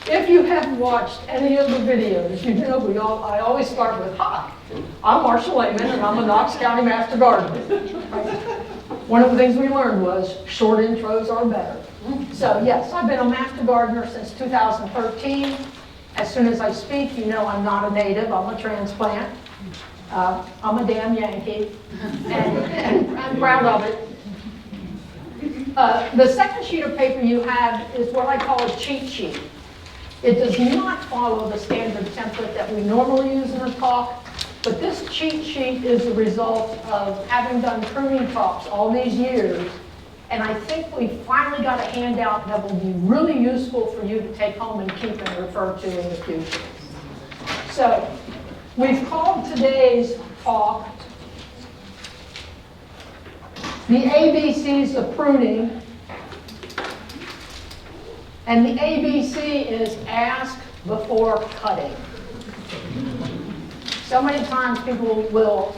If you haven't watched any of the videos, you know I always start with, hi, I'm Marcia Lehman and I'm a Knox County Master Gardener. One of the things we learned was short intros are better. So yes, I've been a Master Gardener since 2013. As soon as I speak, you know I'm not a native, I'm a transplant. I'm a damn Yankee, and I'm proud of it. The second sheet of paper you have is what I call a cheat sheet. It does not follow the standard template that we normally use in a talk, but this cheat sheet is the result of having done pruning talks all these years, and I think we finally got a handout that will be really useful for you to take home and keep and refer to in the future. So, we've called today's talk the ABCs of pruning. And the ABC is ask before cutting. So many times people will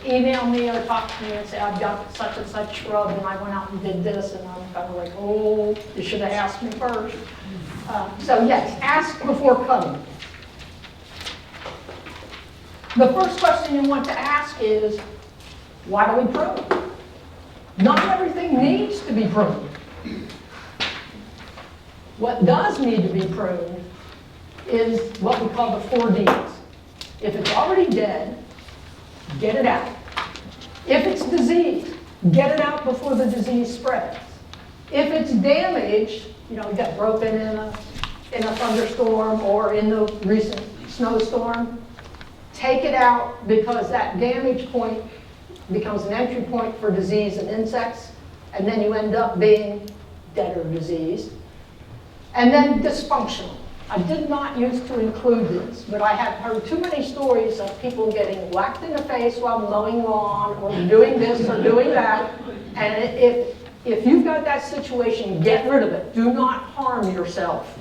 email me or talk to me and say, I've got such and such shrub and I went out and did this, and I'm kind of like, oh, you should have asked me first. So yes, ask before cutting. The first question you want to ask is, why do we prune? Not everything needs to be pruned. What does need to be pruned is what we call the 4 Ds. If it's already dead, get it out. If it's diseased, get it out before the disease spreads. If it's damaged, you know, it got broken in a thunderstorm or in the recent snowstorm, take it out, because that damage point becomes an entry point for disease and insects, and then you end up being dead or diseased. And then dysfunctional. I did not used to include this, but I have heard too many stories of people getting whacked in the face while mowing lawn or doing this or doing that. And if you've got that situation, get rid of it. Do not harm yourself.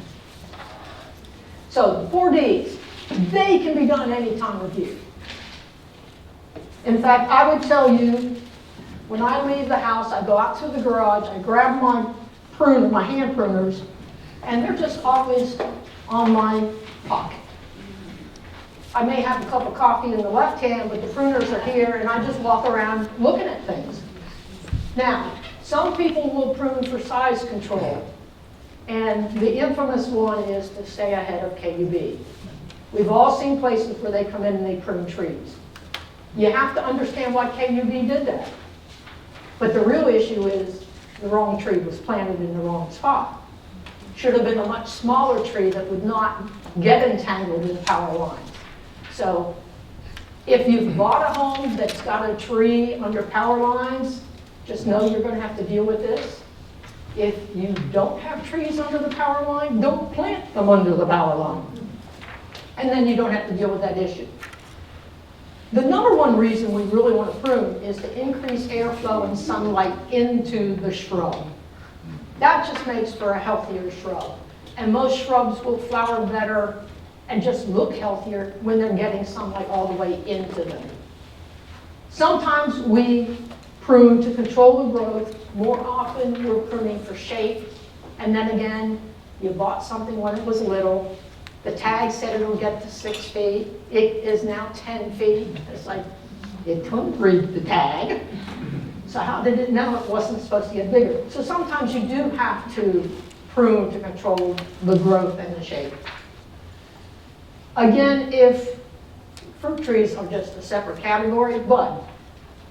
So the 4 Ds, they can be done any time of year. In fact, I would tell you, when I leave the house, I go out to the garage, I grab my hand pruners, and they're just always on my pocket. I may have a cup of coffee in the left hand, but the pruners are here, and I just walk around looking at things. Now, some people will prune for size control, and the infamous one is to stay ahead of KUB. We've all seen places where they come in and they prune trees. You have to understand why KUB did that. But the real issue is the wrong tree was planted in the wrong spot. Should have been a much smaller tree that would not get entangled in power lines. So if you've bought a home that's got a tree under power lines, just know you're going to have to deal with this. If you don't have trees under the power line, don't plant them under the power line. And then you don't have to deal with that issue. The number one reason we really want to prune is to increase airflow and sunlight into the shrub. That just makes for a healthier shrub. And most shrubs will flower better and just look healthier when they're getting sunlight all the way into them. Sometimes we prune to control the growth. More often we're pruning for shape. And then again, you bought something when it was little. The tag said it'll get to 6 feet. It is now 10 feet. It's like, it couldn't read the tag. So how did it know it wasn't supposed to get bigger? So sometimes you do have to prune to control the growth and the shape. Again, if fruit trees are just a separate category, but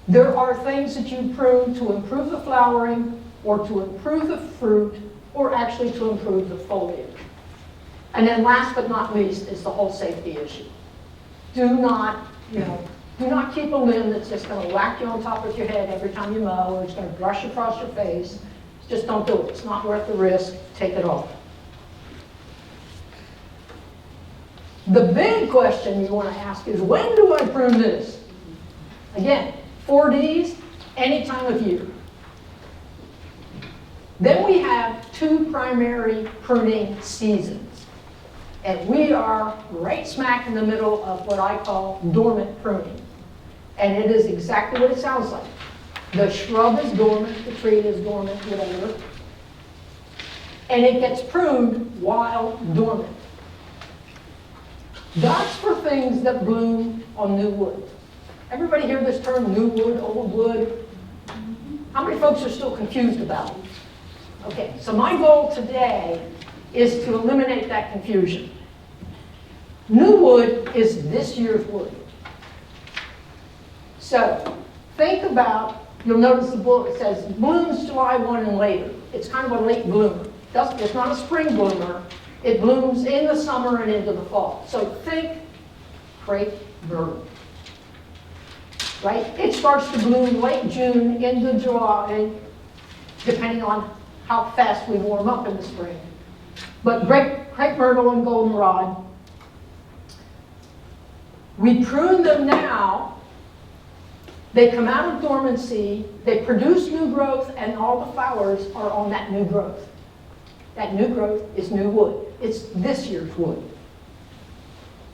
there are things that you prune to improve the flowering or to improve the fruit or actually to improve the foliage. And then last but not least is the whole safety issue. Do not keep a limb that's just going to whack you on top of your head every time you mow, or it's going to brush across your face. Just don't do it. It's not worth the risk. Take it off. The big question you want to ask is, when do I prune this? Again, 4 Ds, any time of year. Then we have 2 primary pruning seasons. And we are right smack in the middle of what I call dormant pruning. And it is exactly what it sounds like. The shrub is dormant, the tree is dormant, whatever. and it gets pruned while dormant. That's for things that bloom on new wood. Everybody hear this term, new wood, old wood? How many folks are still confused about it? Okay, so my goal today is to eliminate that confusion. New wood is this year's wood. So think about, you'll notice the book says blooms July 1 and later. It's kind of a late bloomer. It's not a spring bloomer. It blooms in the summer and into the fall. So think crepe myrtle. Right? It starts to bloom late June into July, depending on how fast we warm up in the spring. But crepe myrtle and goldenrod, we prune them now. They come out of dormancy, they produce new growth, and all the flowers are on that new growth. That new growth is new wood. It's this year's wood.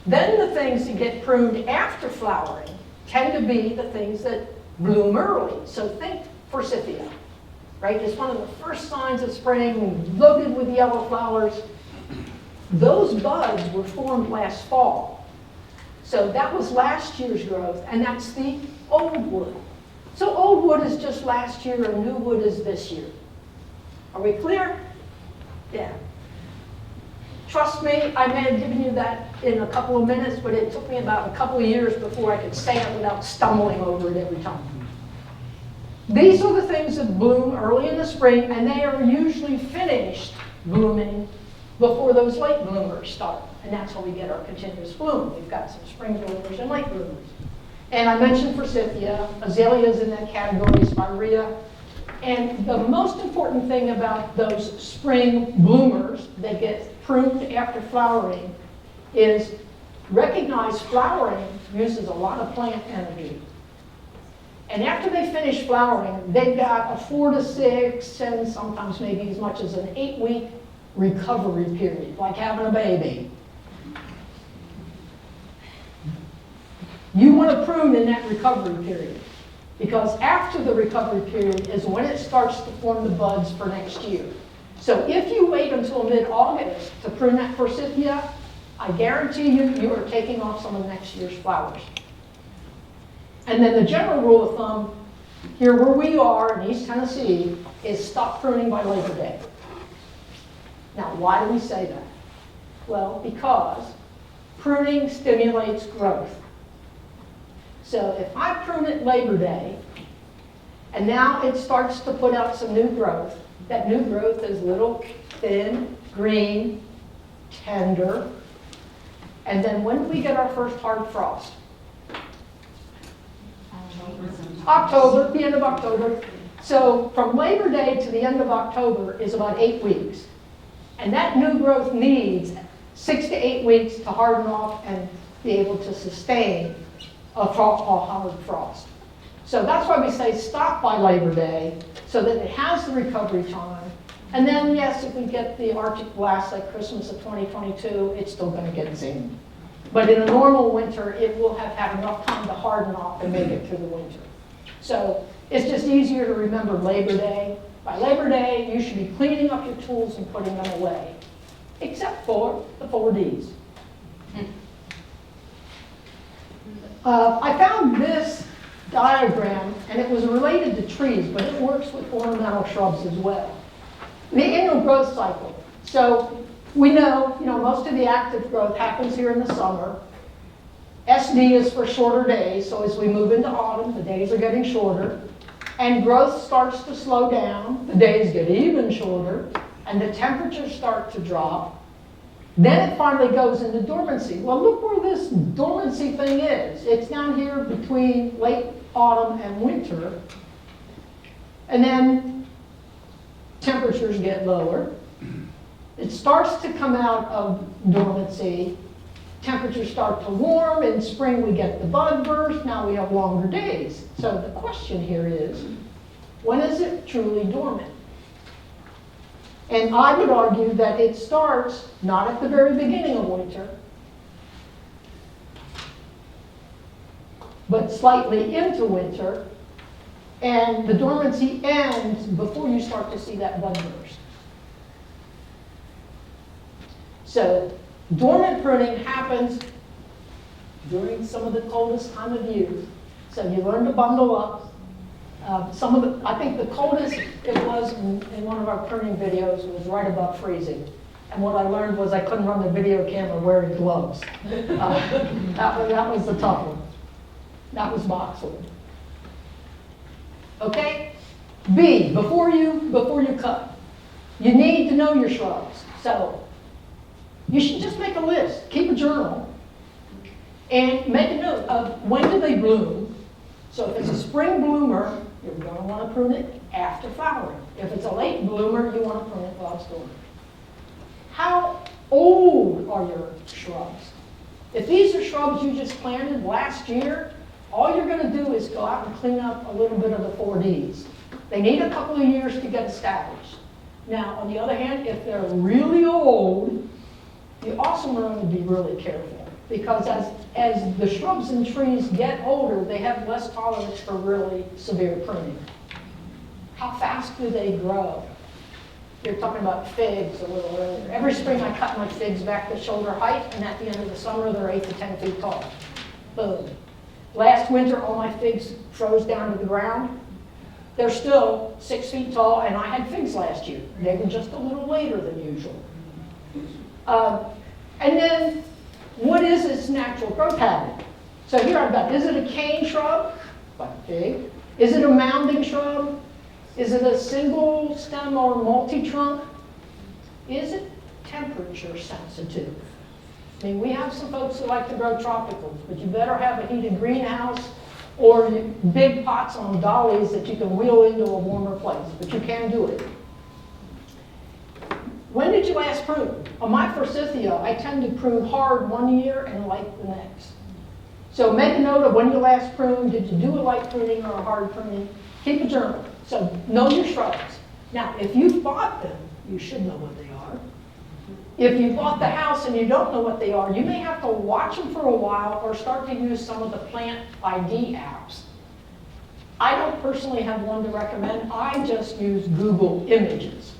Then the things that get pruned after flowering tend to be the things that bloom early. So think forsythia, right? It's one of the first signs of spring, loaded with yellow flowers. Those buds were formed last fall. So that was last year's growth, and that's the old wood. So old wood is just last year, and new wood is this year. Are we clear? Yeah. Trust me, I may have given you that in a couple of minutes, but it took me about a couple of years before I could say it without stumbling over it every time. These are the things that bloom early in the spring, and they are usually finished blooming before those late bloomers start. And that's how we get our continuous bloom. We've got some spring bloomers and late bloomers. And I mentioned forsythia, azaleas in that category, spirea. And the most important thing about those spring bloomers that get pruned after flowering is recognize flowering uses a lot of plant energy. And after they finish flowering, they've got a 4 to 6 and sometimes maybe as much as an 8-week recovery period, like having a baby. You want to prune in that recovery period, because after the recovery period is when it starts to form the buds for next year. So if you wait until mid-August to prune that forsythia, I guarantee you are taking off some of next year's flowers. And then the general rule of thumb, here where we are in East Tennessee, is stop pruning by Labor Day. Now, why do we say that? Well, because pruning stimulates growth. So if I prune it Labor Day, and now it starts to put out some new growth, that new growth is little, thin, green, tender, and then when do we get our first hard frost? October, the end of October. So from Labor Day to the end of October is about 8 weeks. And that new growth needs 6 to 8 weeks to harden off and be able to sustain a hard frost. So that's why we say stop by Labor Day, so that it has the recovery time. And then, yes, if we get the Arctic blast like Christmas of 2022, it's still going to get zinged. But in a normal winter, it will have had enough time to harden off and make it through the winter. So it's just easier to remember Labor Day. By Labor Day, you should be cleaning up your tools and putting them away, except for the 4 Ds. I found this diagram, and it was related to trees, but it works with ornamental shrubs as well. The annual growth cycle. So we know, most of the active growth happens here in the summer. SD is for shorter days, so as we move into autumn, the days are getting shorter, and growth starts to slow down, the days get even shorter, and the temperatures start to drop. Then it finally goes into dormancy. Well, look where this dormancy thing is. It's down here between late autumn and winter. And then temperatures get lower. It starts to come out of dormancy. Temperatures start to warm. In spring, we get the bud burst. Now we have longer days. So the question here is, when is it truly dormant? And I would argue that it starts not at the very beginning of winter, but slightly into winter, and the dormancy ends before you start to see that bud burst. So dormant pruning happens during some of the coldest time of year. So you learn to bundle up. I think the coldest it was in one of our pruning videos was right above freezing. And what I learned was I couldn't run the video camera wearing gloves. That was the tough one. That was boxwood. Okay? B, before you cut, you need to know your shrubs. So you should just make a list, keep a journal, and make a note of when do they bloom. So if it's a spring bloomer, you're going to want to prune it after flowering. If it's a late bloomer, you want to prune it while it's dormant. How old are your shrubs? If these are shrubs you just planted last year, all you're going to do is go out and clean up a little bit of the 4Ds. They need a couple of years to get established. Now, on the other hand, if they're really old, you also want to be really careful, because as the shrubs and trees get older, they have less tolerance for really severe pruning. How fast do they grow? You're talking about figs a little earlier. Every spring I cut my figs back to shoulder height, and at the end of the summer they're 8 to 10 feet tall. Boom. Last winter all my figs froze down to the ground. They're still 6 feet tall, and I had figs last year. They were just a little later than usual. And then, what is its natural growth habit? So here I've got, is it a cane shrub, like a fig? Is it a mounding shrub? Is it a single stem or multi-trunk? Is it temperature sensitive? I mean, we have some folks who like to grow tropicals, but you better have a heated greenhouse or big pots on dollies that you can wheel into a warmer place, but you can do it. When did you last prune? On my forsythia, I tend to prune hard one year and light the next. So make a note of when you last pruned. Did you do a light pruning or a hard pruning? Keep a journal. So know your shrubs. Now, if you've bought them, you should know what they are. If you bought the house and you don't know what they are, you may have to watch them for a while or start to use some of the plant ID apps. I don't personally have one to recommend. I just use Google Images.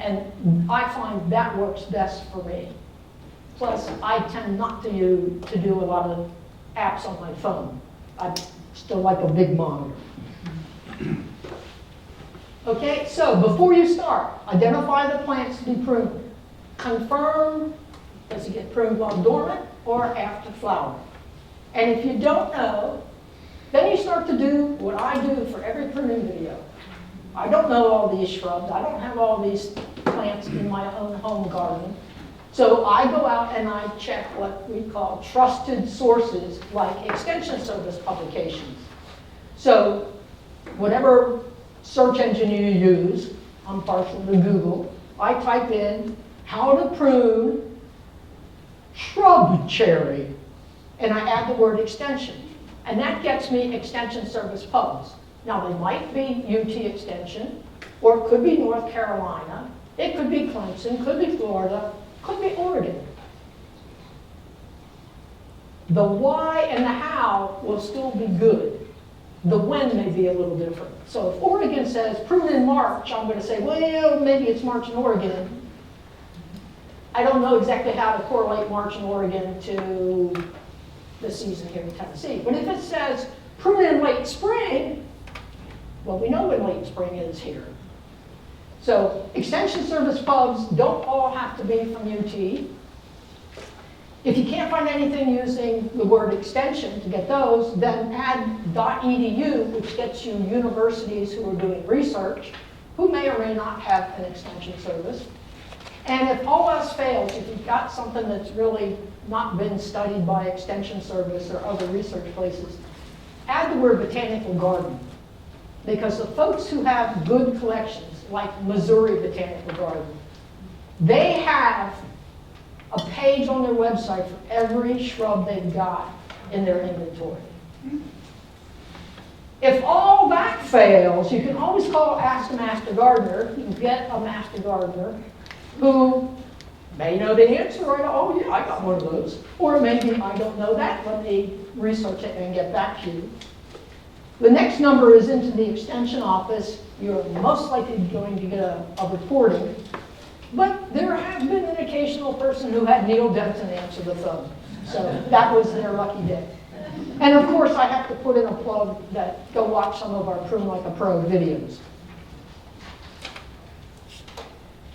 And I find that works best for me. Plus, I tend not to do a lot of apps on my phone. I still like a big monitor. Okay, so before you start, identify the plants to be pruned. Confirm, does it get pruned while dormant or after flowering? And if you don't know, then you start to do what I do for every pruning video. I don't know all these shrubs. I don't have all these plants in my own home garden. So I go out and I check what we call trusted sources, like Extension Service publications. So whatever search engine you use, I'm partial to Google, I type in how to prune shrub cherry, and I add the word extension. And that gets me Extension Service pubs. Now, they might be UT Extension, or it could be North Carolina, it could be Clemson, could be Florida, could be Oregon. The why and the how will still be good. The when may be a little different. So if Oregon says prune in March, I'm going to say, well, maybe it's March in Oregon. I don't know exactly how to correlate March in Oregon to the season here in Tennessee. But if it says prune in late spring, well, we know when late spring is here. So Extension Service pubs don't all have to be from UT. If you can't find anything using the word extension to get those, then add .edu, which gets you universities who are doing research, who may or may not have an extension service. And if all else fails, if you've got something that's really not been studied by Extension Service or other research places, add the word botanical garden. Because the folks who have good collections, like Missouri Botanical Garden, they have a page on their website for every shrub they've got in their inventory. If all that fails, you can always call Ask a Master Gardener. You can get a Master Gardener who may know the answer, right? Oh yeah, I got one of those. Or maybe I don't know that. Let me research it and get back to you. The next number is into the extension office. You're most likely going to get a reporting. But there have been an occasional original person who had Neil Denton answer the phone. So that was their lucky day. And of course, I have to put in a plug that go watch some of our Prune Like a Pro videos.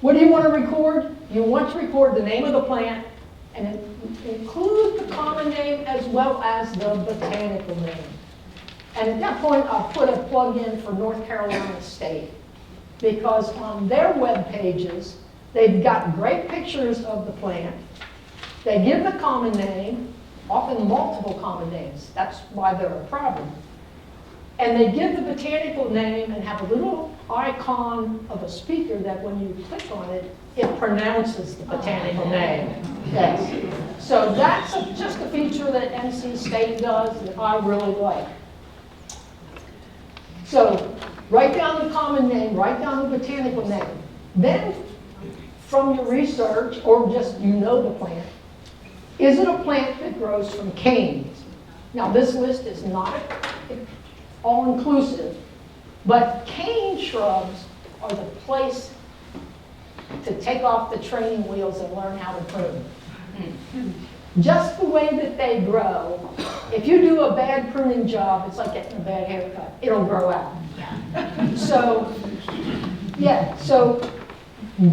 What do you want to record? You want to record the name of the plant and include the common name as well as the botanical name. And at that point, I'll put a plug in for North Carolina State, because on their web pages, they've got great pictures of the plant. They give the common name, often multiple common names. That's why they're a problem. And they give the botanical name and have a little icon of a speaker that when you click on it, it pronounces the botanical name. Yes. So that's just a feature that NC State does that I really like. So write down the common name, write down the botanical name. Then from your research, or just you know the plant, is it a plant that grows from canes? Now this list is not all-inclusive, but cane shrubs are the place to take off the training wheels and learn how to prune. Just the way that they grow, if you do a bad pruning job, it's like getting a bad haircut. It'll grow out. So, yeah, so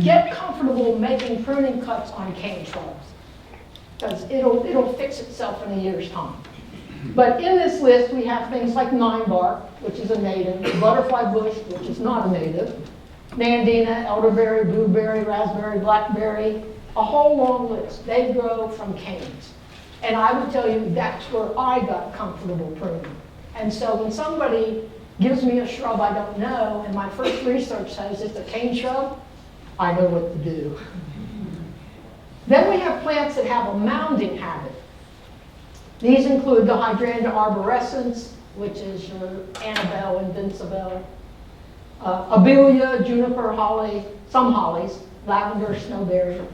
get comfortable making pruning cuts on cane shrubs, because it'll fix itself in a year's time. But in this list, we have things like ninebark, which is a native, butterfly bush, which is not a native, nandina, elderberry, blueberry, raspberry, blackberry, a whole long list. They grow from canes. And I would tell you that's where I got comfortable pruning. And so when somebody gives me a shrub I don't know, and my first research says it's a cane shrub, I know what to do. Then we have plants that have a mounding habit. These include the Hydrangea arborescens, which is your Annabelle and Vincebelle, Abelia, juniper, holly, some hollies, lavender, snowberry.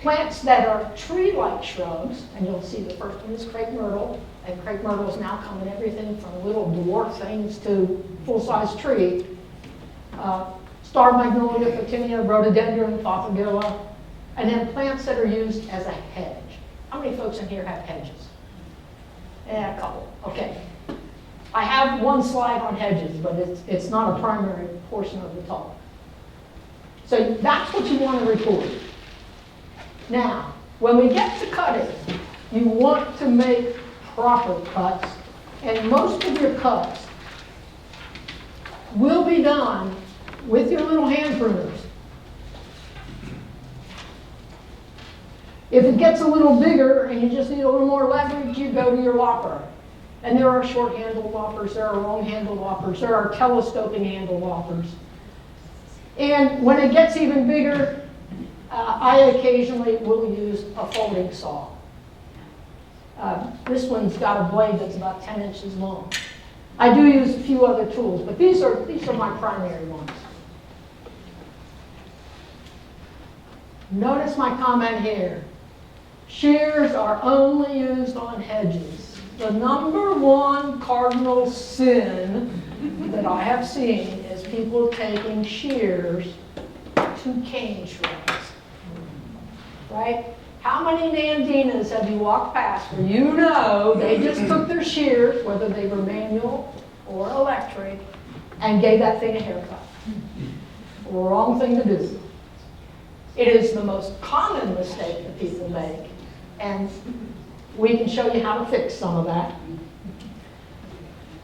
Plants that are tree-like shrubs, and you'll see the first one is crepe myrtle, and crepe myrtles now come in everything from little dwarf things to full-size tree. Star magnolia, photinia, rhododendron, fothergilla, and then plants that are used as a hedge. How many folks in here have hedges? Yeah, a couple. Okay. I have one slide on hedges, but it's not a primary portion of the talk. So that's what you want to record. Now, when we get to cutting, you want to make proper cuts, and most of your cuts will be done with your little hand pruners. If it gets a little bigger and you just need a little more leverage, you go to your lopper. And there are short handle loppers, there are long handle loppers, there are telescoping handle loppers. And when it gets even bigger, I occasionally will use a folding saw. This one's got a blade that's about 10 inches long. I do use a few other tools, but these are my primary ones. Notice my comment here. Shears are only used on hedges. The number one cardinal sin that I have seen is people taking shears to cane shrubs. Right? How many nandinas have you walked past where you know they just took their shears, whether they were manual or electric, and gave that thing a haircut? Wrong thing to do. It is the most common mistake that people make, and we can show you how to fix some of that.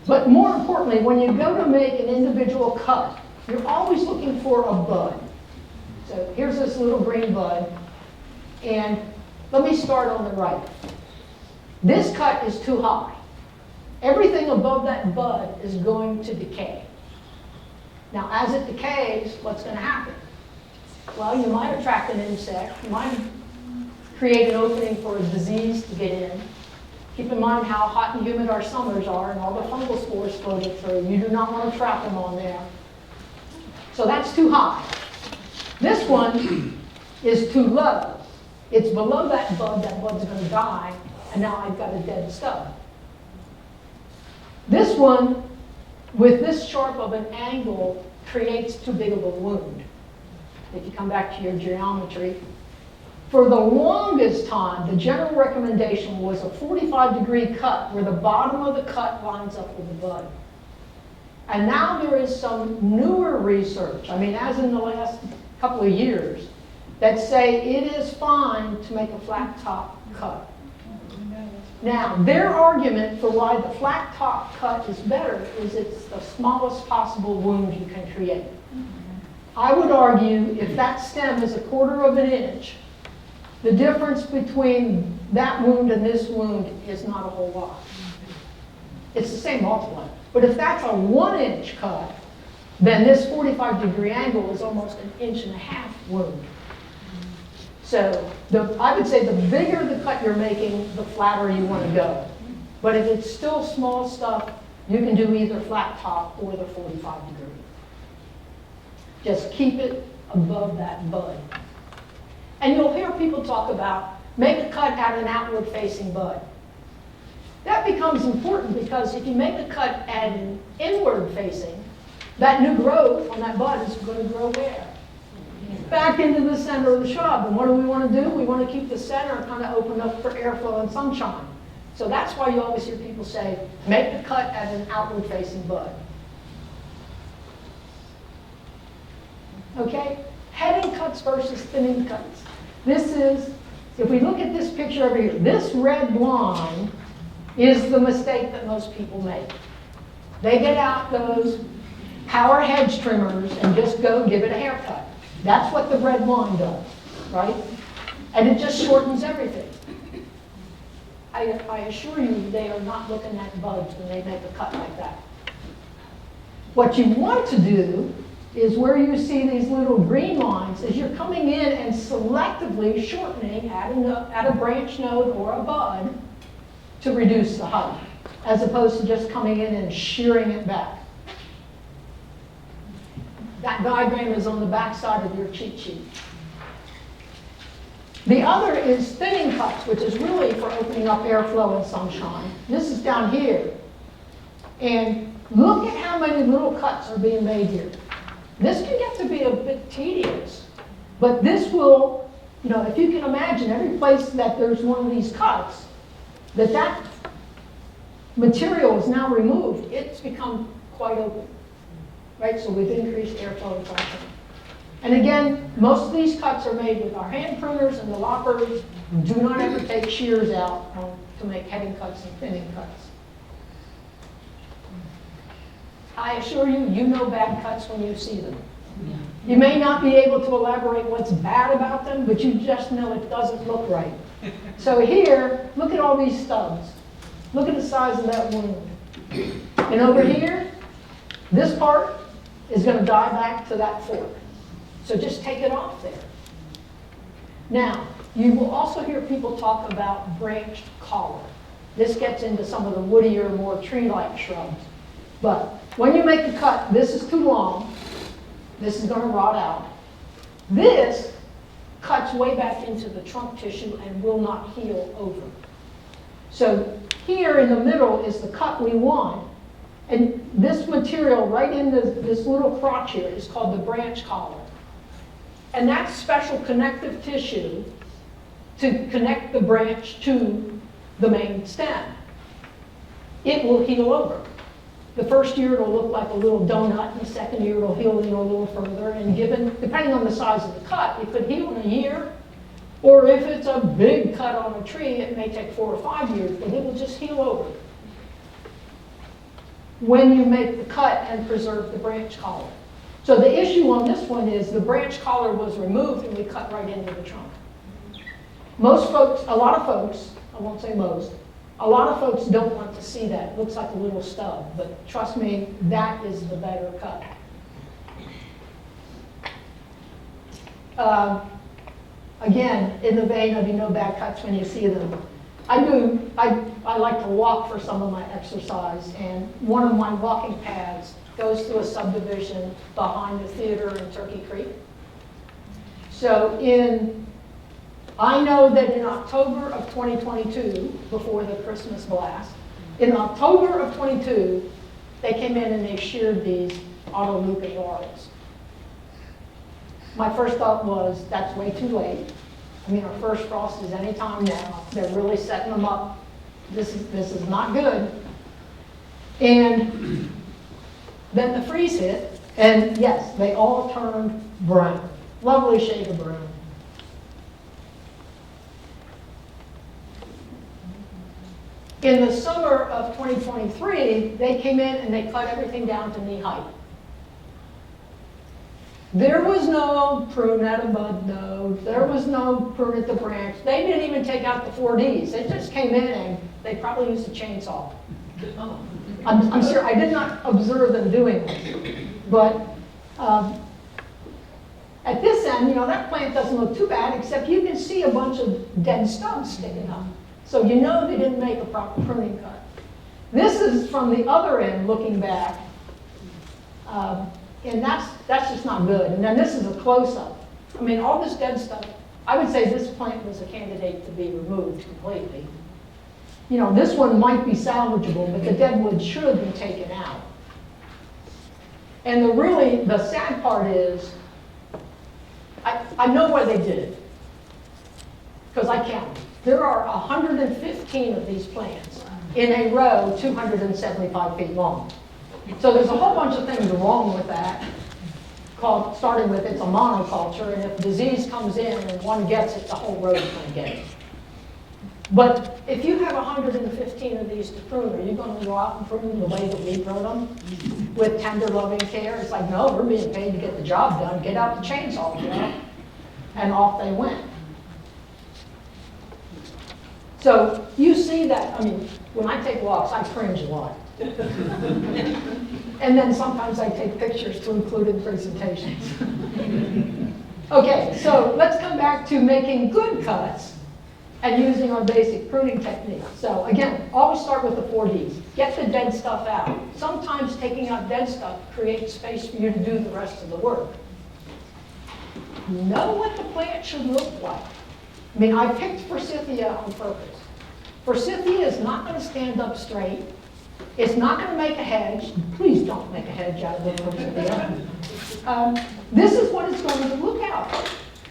But more importantly, when you go to make an individual cut, you're always looking for a bud. So here's this little green bud, and let me start on the right. This cut is too high. Everything above that bud is going to decay. Now, as it decays, what's going to happen? Well, you might attract an insect. You might create an opening for a disease to get in. Keep in mind how hot and humid our summers are and all the fungal spores floating through. You do not want to trap them on there. So that's too high. This one is too low. It's below that bud's going to die, and now I've got a dead stub. This one, with this sharp of an angle, creates too big of a wound. If you come back to your geometry, For the longest time, the general recommendation was a 45-degree cut where the bottom of the cut lines up with the bud. And now there is some newer research, I mean, as in the last couple of years, that say it is fine to make a flat top cut. Now, their argument for why the flat top cut is better is it's the smallest possible wound you can create. I would argue if that stem is 1/4 of an inch, the difference between that wound and this wound is not a whole lot. It's the same multiply. But if that's a 1-inch cut, then this 45-degree angle is almost 1.5 inches wound. So I would say the bigger the cut you're making, the flatter you want to go. But if it's still small stuff, you can do either flat top or the 45-degree. Just keep it above that bud. And you'll hear people talk about make a cut at an outward-facing bud. That becomes important because if you make a cut at an inward-facing, that new growth on that bud is going to grow where? Back into the center of the shrub. And what do we want to do? We want to keep the center kind of open up for airflow and sunshine. So that's why you always hear people say, make the cut at an outward-facing bud. Okay? Heading cuts versus thinning cuts. This is, if we look at this picture over here, this red line is the mistake that most people make. They get out those power hedge trimmers and just go give it a haircut. That's what the red line does, right? And it just shortens everything. I assure you they are not looking at buds when they make a cut like that. What you want to do is where you see these little green lines is you're coming in and selectively shortening at a branch node or a bud to reduce the height, as opposed to just coming in and shearing it back. That diagram is on the back side of your cheat sheet. The other is thinning cuts, which is really for opening up airflow and sunshine. This is down here. And look at how many little cuts are being made here. This can get to be a bit tedious, but this will, if you can imagine every place that there's one of these cuts, that material is now removed, it's become quite open, right? So we've increased airflow and sunshine. And again, most of these cuts are made with our hand pruners and the loppers. Do not ever take shears out to make heading cuts and thinning cuts. I assure you, you know bad cuts when you see them. Yeah. You may not be able to elaborate what's bad about them, but you just know it doesn't look right. So here, look at all these stubs. Look at the size of that wound. And over here, this part is going to die back to that fork. So just take it off there. Now, you will also hear people talk about branched collar. This gets into some of the woodier, more tree-like shrubs. But when you make a cut, this is too long. This is going to rot out. This cuts way back into the trunk tissue and will not heal over. So here in the middle is the cut we want. And this material right in this little crotch here is called the branch collar. And that's special connective tissue to connect the branch to the main stem. It will heal over. The first year it'll look like a little donut, and the second year it'll heal in a little further. And depending on the size of the cut, it could heal in a year. Or if it's a big cut on a tree, it may take 4 or 5 years, but it will just heal over when you make the cut and preserve the branch collar. So the issue on this one is the branch collar was removed and we cut right into the trunk. Most folks, a lot of folks, I won't say most, a lot of folks don't want to see that. It looks like a little stub, but trust me, that is the better cut. Again, in the vein of bad cuts when you see them. I like to walk for some of my exercise, and one of my walking paths goes through a subdivision behind the theater in Turkey Creek. So I know that in October of 2022, before the Christmas blast, in October of 22, they came in and they sheared these autoleucas laurels. My first thought was, that's way too late. I mean, our first frost is any time now. They're really setting them up. This is not good. And then the freeze hit, and yes, they all turned brown. Lovely shade of brown. In the summer of 2023, they came in and they cut everything down to knee height. There was no prune at a bud node. There was no prune at the branch. They didn't even take out the 4Ds. They just came in and they probably used a chainsaw. I'm sure, I did not observe them doing this. But at this end, that plant doesn't look too bad, except you can see a bunch of dead stubs sticking up. So you know they didn't make a proper pruning cut. This is from the other end looking back. And that's just not good. And then this is a close-up. I mean, all this dead stuff, I would say this plant was a candidate to be removed completely. This one might be salvageable, but the dead wood should have been taken out. And the sad part is, I know why they did it, because I counted. There are 115 of these plants in a row 275 feet long. So there's a whole bunch of things wrong with that, starting with it's a monoculture, and if disease comes in and one gets it, the whole row is going to get it. But if you have 115 of these to prune, are you going to go out and prune the way that we prune them? With tender, loving care? It's like, no, we're being paid to get the job done. Get out the chainsaw, And off they went. So you see that, when I take walks, I cringe a lot. And then sometimes I take pictures to include in presentations. Okay, so let's come back to making good cuts and using our basic pruning technique. So again, always start with the 4Ds. Get the dead stuff out. Sometimes taking out dead stuff creates space for you to do the rest of the work. Know what the plant should look like. I picked forsythia on purpose. Forsythia is not going to stand up straight. It's not going to make a hedge. Please don't make a hedge out of the forsythia. This is what it's going to look out.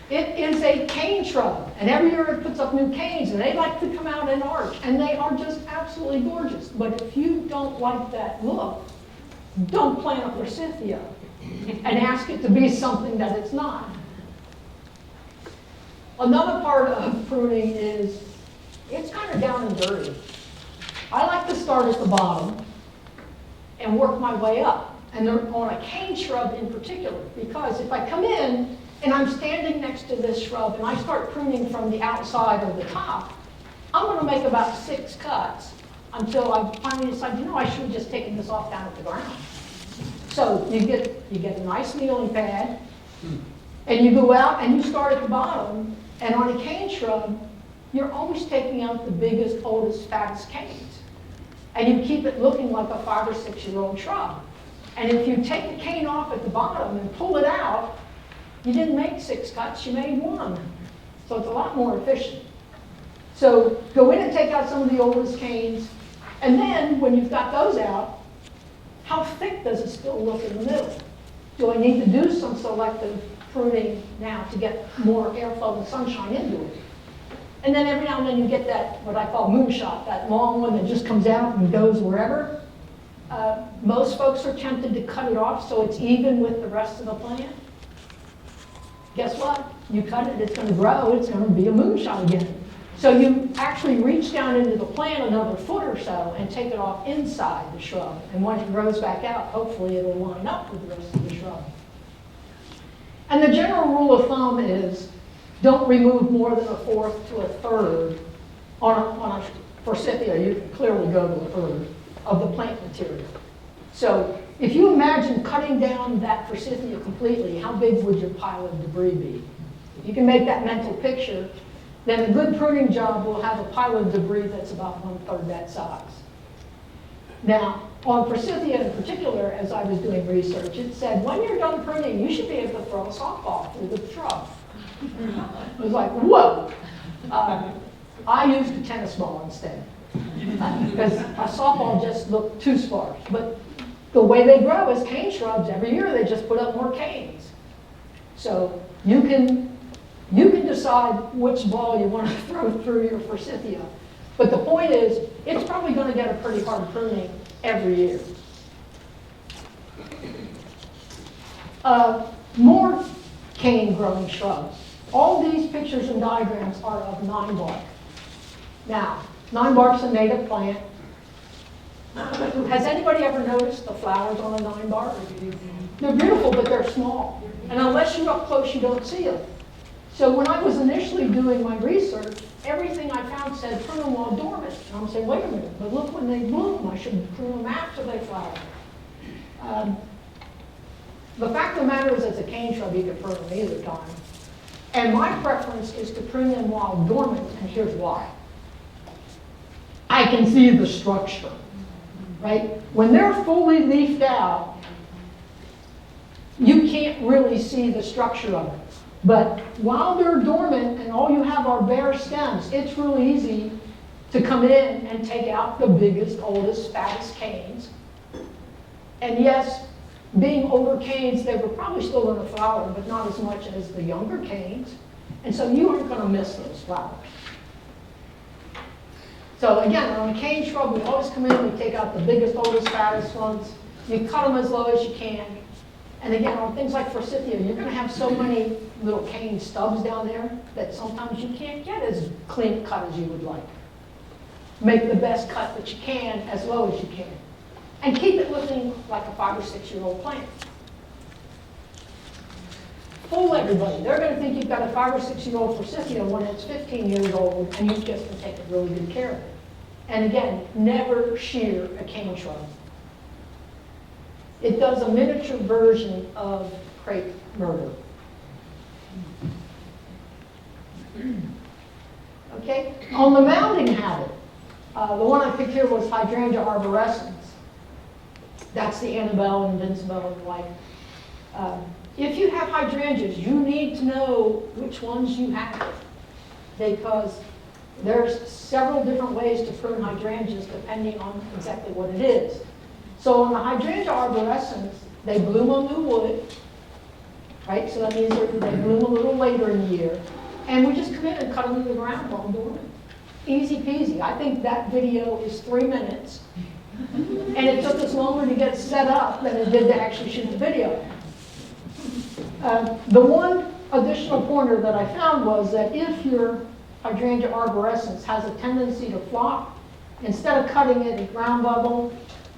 It is a cane shrub, and every year it puts up new canes, and they like to come out and arch, and they are just absolutely gorgeous. But if you don't like that look, don't plant a forsythia and ask it to be something that it's not. Another part of pruning is it's kind of down and dirty. I like to start at the bottom and work my way up, and on a cane shrub in particular, because if I come in and I'm standing next to this shrub and I start pruning from the outside or the top, I'm going to make about 6 cuts until I finally decide, I should have just taken this off down at the ground. So you get a nice kneeling pad, and you go out and you start at the bottom, and on a cane shrub, you're always taking out the biggest, oldest, fattest canes. And you keep it looking like a 5 or 6-year-old shrub. And if you take the cane off at the bottom and pull it out, you didn't make 6 cuts, you made 1. So it's a lot more efficient. So go in and take out some of the oldest canes, and then when you've got those out, how thick does it still look in the middle? Do I need to do some selective pruning now to get more airflow and sunshine into it? And then every now and then you get that, what I call moonshot, that long one that just comes out and goes wherever. Most folks are tempted to cut it off so it's even with the rest of the plant. Guess what? You cut it, it's going to grow, it's going to be a moonshot again. So you actually reach down into the plant another foot or so and take it off inside the shrub. And when it grows back out, hopefully it'll line up with the rest of the shrub. And the general rule of thumb is don't remove more than 1/4 to 1/3 on a forsythia. You can clearly go to 1/3 of the plant material. So if you imagine cutting down that forsythia completely, how big would your pile of debris be? If you can make that mental picture, then a good pruning job will have a pile of debris that's about 1/3 that size. Now, on forsythia in particular, as I was doing research, it said when you're done pruning, you should be able to throw a softball through the shrub. It was like, whoa! I used a tennis ball instead, because a softball just looked too sparse. But the way they grow is cane shrubs. Every year they just put up more canes. So you can You can decide which ball you want to throw through your forsythia. But the point is, it's probably going to get a pretty hard pruning every year. More cane-growing shrubs. All these pictures and diagrams are of 9-bark. Now, 9-bark's a native plant. Has anybody ever noticed the flowers on a 9-bark? They're beautiful, but they're small. And unless you're up close, you don't see them. So when I was initially doing my research, everything I found said prune them while dormant. And I'm saying, wait a minute, but look when they bloom. I should prune them after they flower. The fact of the matter is, as a cane shrub, you can prune them either time. And my preference is to prune them while dormant, and here's why. I can see the structure, right? When they're fully leafed out, you can't really see the structure of it. But while they're dormant and all you have are bare stems, it's really easy to come in and take out the biggest, oldest, fattest canes. And yes, being older canes, they were probably still going to flower, but not as much as the younger canes. And so you aren't going to miss those flowers. So again, on a cane shrub, we always come in, we take out the biggest, oldest, fattest ones. You cut them as low as you can. And again, on things like forsythia, you're going to have so many little cane stubs down there that sometimes you can't get as clean cut as you would like. Make the best cut that you can as low as you can. And keep it looking like a 5 or 6 year old plant. Fool everybody. They're going to think you've got a 5 or 6 year old forsythia when it's 15 years old and you've just been taking really good care of it. And again, never shear a cane shrub. It does a miniature version of crepe myrtle. Okay, on the mounding habit, the one I picked here was hydrangea arborescens. That's the Annabelle and Vincebelle and the like. If you have hydrangeas, you need to know which ones you have, because there's several different ways to prune hydrangeas depending on exactly what it is. So on the hydrangea arborescens, they bloom on new wood, right? So that means they bloom a little later in the year. And we just come in and cut them in the ground while dormant. Easy peasy. I think that video is 3 minutes. And it took us longer to get set up than it did to actually shoot the video. The one additional pointer that I found was that if your hydrangea arborescens has a tendency to flop, instead of cutting it at ground level,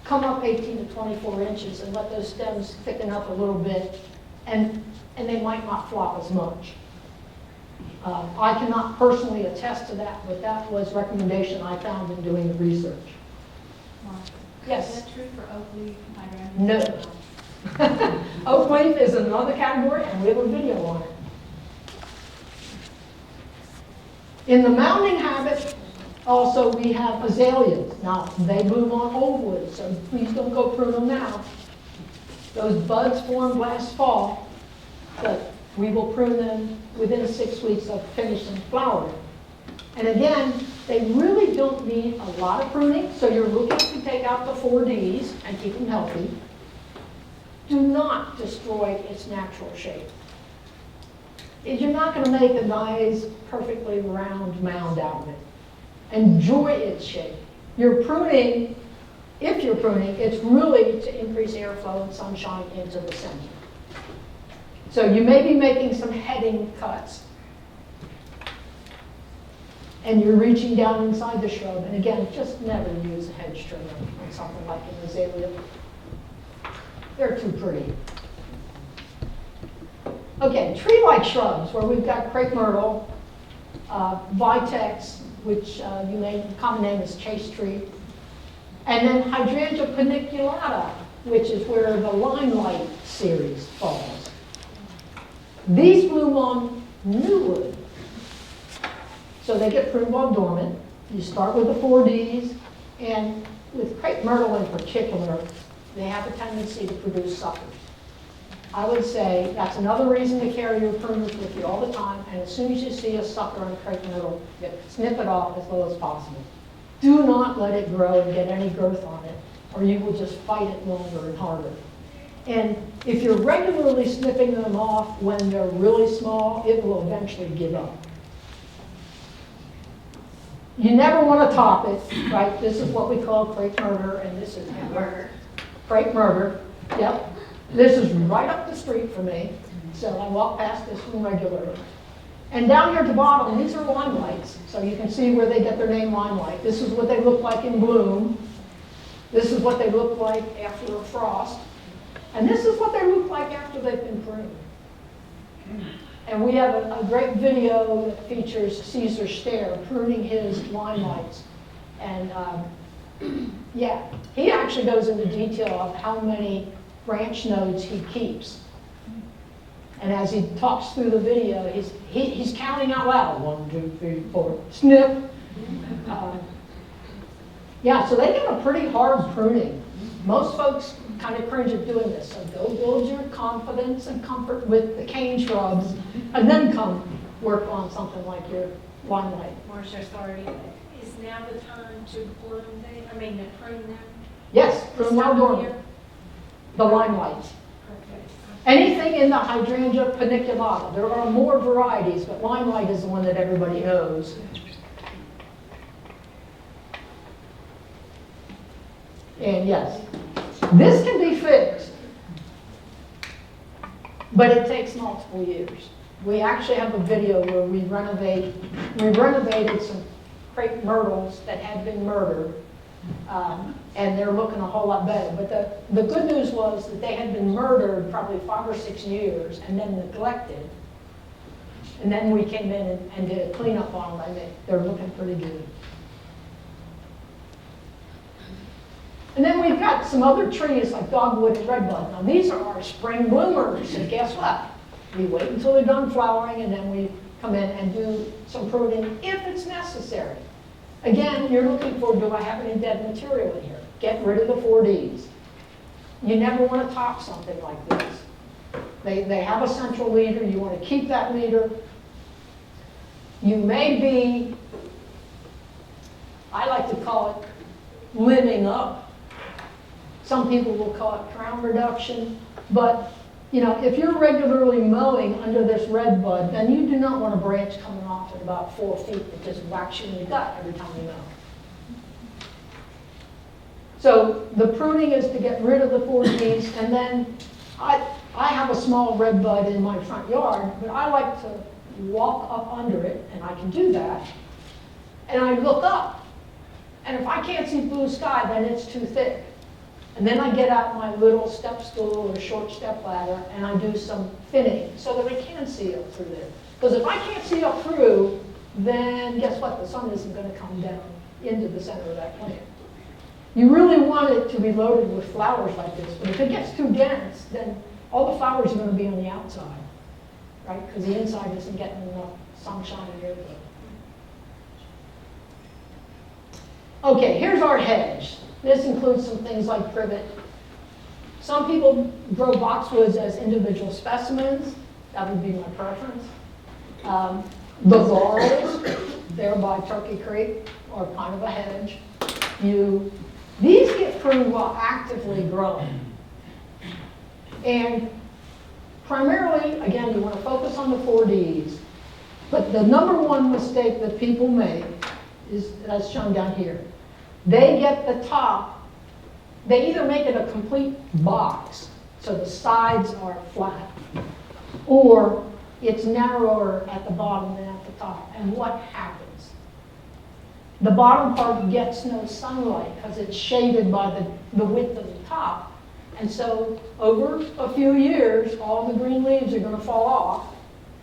come up 18 to 24 inches and let those stems thicken up a little bit, and they might not flop as much. I cannot personally attest to that, but that was a recommendation I found in doing the research. Mark, Yes? is that true for oak leaf hydrangeas? No. Oak leaf is another category, and we have a video on it. In the mounding habit, also we have azaleas. Now, they bloom on old wood, so please don't go prune them now. Those buds formed last fall, but we will prune them within 6 weeks of finishing flowering. And again, they really don't need a lot of pruning, so you're looking to take out the 4Ds and keep them healthy. Do not destroy its natural shape. You're not going to make a nice, perfectly round mound out of it. Enjoy its shape. You're pruning, if you're pruning, it's really to increase airflow and sunshine into the center. So you may be making some heading cuts. And you're reaching down inside the shrub. And again, just never use a hedge trimmer on something like an azalea. They're too pretty. Okay, tree-like shrubs, where we've got crepe myrtle, vitex, which common name is chase tree, and then hydrangea paniculata, which is where the limelight series falls. These bloom on new wood, so they get pruned while dormant. You start with the 4Ds, and with crepe myrtle in particular, they have a tendency to produce suckers. I would say that's another reason to carry your pruners with you all the time, and as soon as you see a sucker in crepe myrtle, you snip it off as low as possible. Do not let it grow and get any growth on it, or you will just fight it longer and harder. And if you're regularly snipping them off when they're really small, it will eventually give up. You never want to top it, right? This is what we call crepe murder, and this is murder. Crepe murder, yep. This is right up the street for me, so I walk past this one regularly. And down here at the bottom, these are limelights, so you can see where they get their name limelight. This is what they look like in bloom. This is what they look like after a frost. And this is what they look like after they've been pruned. And we have a great video that features Caesar Stair pruning his limelights. And yeah, he actually goes into detail of how many branch nodes he keeps. And as he talks through the video, he's counting out loud. 1, 2, 3, 4, snip. Yeah, so they get a pretty hard pruning. Most folks kind of cringe at doing this. So go build your confidence and comfort with the cane shrubs, and then come work on something like your limelight. Marcia, sorry, is now the time to bloom them, to prune them? Yes, This prune well time of dormant. year? The limelights. Perfect. Anything in the hydrangea paniculata. There are more varieties, but limelight is the one that everybody knows. And yes, this can be fixed, but it takes multiple years. We actually have a video where we renovated some crepe myrtles that had been murdered, and they're looking a whole lot better. But the good news was that they had been murdered probably 5 or 6 years and then neglected. And then we came in and did a cleanup on them, and they're looking pretty good. And then we've got some other trees like dogwood and redbud. Now these are our spring bloomers, and guess what? We wait until they're done flowering, and then we come in and do some pruning if it's necessary. Again, you're looking for, do I have any dead material in here? Get rid of the 4Ds. You never want to top something like this. They have a central leader. You want to keep that leader. You may be, I like to call it limbing up. Some people will call it crown reduction, but you know, if you're regularly mowing under this red bud, then you do not want a branch coming off at about 4 feet that just whacks you in the gut every time you mow. So the pruning is to get rid of the 4Ds, and then I have a small red bud in my front yard, but I like to walk up under it, and I can do that, and I look up, and if I can't see blue sky, then it's too thick. And then I get out my little step stool or short step ladder, and I do some thinning so that I can see up through there. Because if I can't see up through, then guess what? The sun isn't going to come down into the center of that plant. You really want it to be loaded with flowers like this, but if it gets too dense, then all the flowers are going to be on the outside, right? Because the inside isn't getting enough sunshine and airflow. Okay, here's our hedge. This includes some things like privet. Some people grow boxwoods as individual specimens. That would be my preference. The laurels, there by Turkey Creek, are kind of a hedge. These get pruned while actively growing. And primarily, again, you want to focus on the 4Ds. But the number one mistake that people make is, as shown down here, they get the top, they either make it a complete box, so the sides are flat, or it's narrower at the bottom than at the top. And what happens? The bottom part gets no sunlight because it's shaded by the width of the top. And so over a few years, all the green leaves are going to fall off,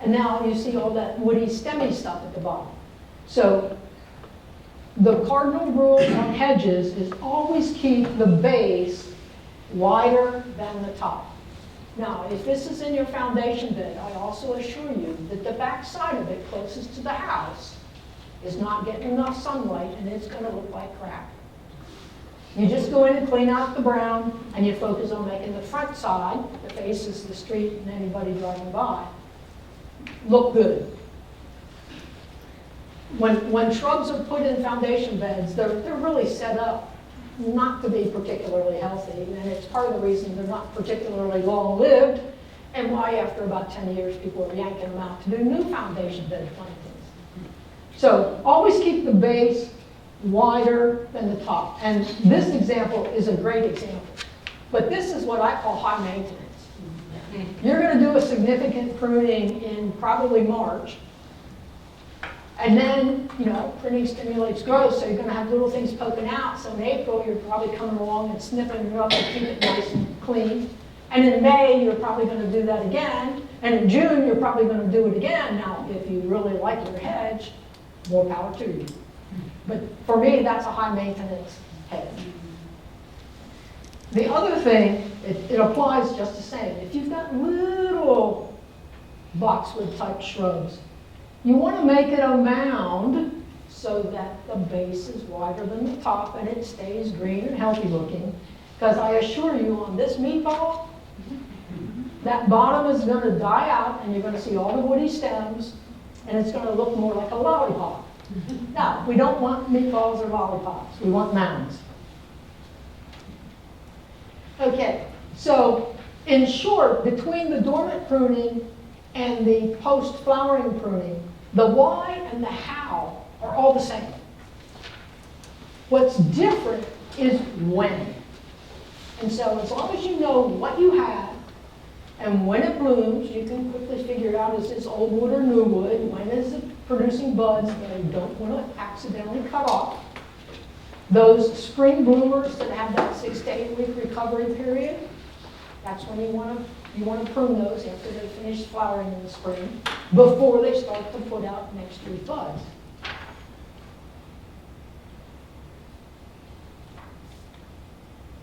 and now you see all that woody, stemmy stuff at the bottom. So the cardinal rule on hedges is always keep the base wider than the top. Now, if this is in your foundation bed, I also assure you that the back side of it, closest to the house, is not getting enough sunlight, and it's going to look like crap. You just go in and clean out the brown, and you focus on making the front side, that faces the street and anybody driving by, look good. When shrubs are put in foundation beds, they're really set up not to be particularly healthy, and it's part of the reason they're not particularly long-lived, and why after about 10 years people are yanking them out to do new foundation bed plantings. So always keep the base wider than the top. And this example is a great example. But this is what I call high maintenance. You're going to do a significant pruning in probably March. And then, pruning stimulates growth, so you're going to have little things poking out. So in April, you're probably coming along and snipping it up and keep it nice and clean. And in May, you're probably going to do that again. And in June, you're probably going to do it again. Now, if you really like your hedge, more power to you. But for me, that's a high maintenance hedge. The other thing, it applies just the same. If you've got little boxwood type shrubs, you want to make it a mound so that the base is wider than the top and it stays green and healthy looking. Because I assure you, on this meatball, that bottom is going to die out and you're going to see all the woody stems and it's going to look more like a lollipop. No, we don't want meatballs or lollipops. We want mounds. Okay, so in short, between the dormant pruning and the post-flowering pruning, the why and the how are all the same. What's different is when. And so as long as you know what you have and when it blooms, you can quickly figure out, is this old wood or new wood? When is it producing buds that I don't want to accidentally cut off? Those spring bloomers that have that 6 to 8 week recovery period, that's when you want to prune those after they finish flowering in the spring, before they start to put out next year's buds.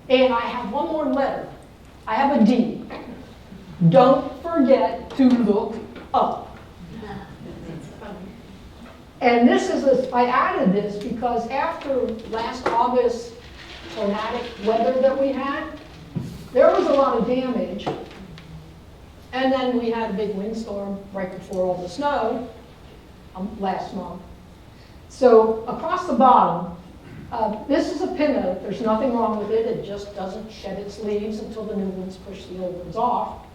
And I have one more letter. I have a D. Don't forget to look up. And this is, I added this because after last August tornadic weather that we had, there was a lot of damage. And then we had a big windstorm right before all the snow last month. So across the bottom, this is a pin oak. There's nothing wrong with it. It just doesn't shed its leaves until the new ones push the old ones off.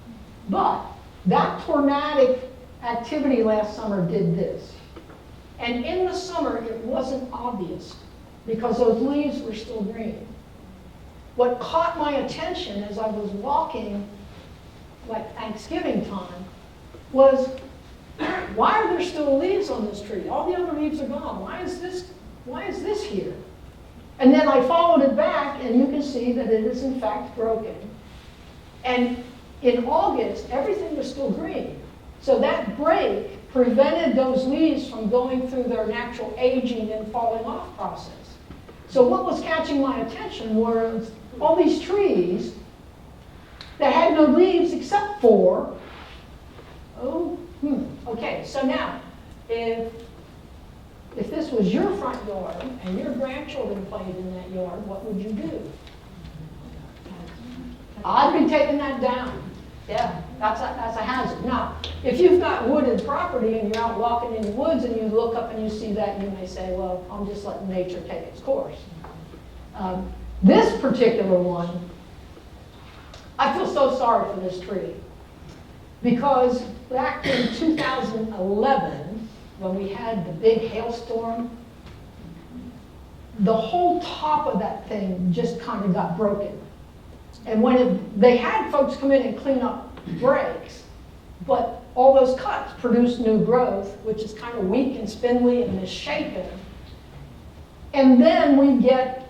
But that tornadic activity last summer did this. And in the summer, it wasn't obvious because those leaves were still green. What caught my attention as I was walking, like Thanksgiving time, was why are there still leaves on this tree? All the other leaves are gone. Why is this here? And then I followed it back, and you can see that it is in fact broken. And in August, everything was still green. So that break prevented those leaves from going through their natural aging and falling off process. So what was catching my attention was all these trees that had no leaves except for, okay, so now, if this was your front yard and your grandchildren played in that yard, what would you do? I'd be taking that down. Yeah, that's a hazard. Now, if you've got wooded property and you're out walking in the woods and you look up and you see that, you may say, well, I'm just letting nature take its course. This particular one, I feel so sorry for this tree. Because back in 2011, when we had the big hailstorm, the whole top of that thing just kind of got broken. And they had folks come in and clean up breaks, but all those cuts produce new growth, which is kind of weak and spindly and misshapen. And then we get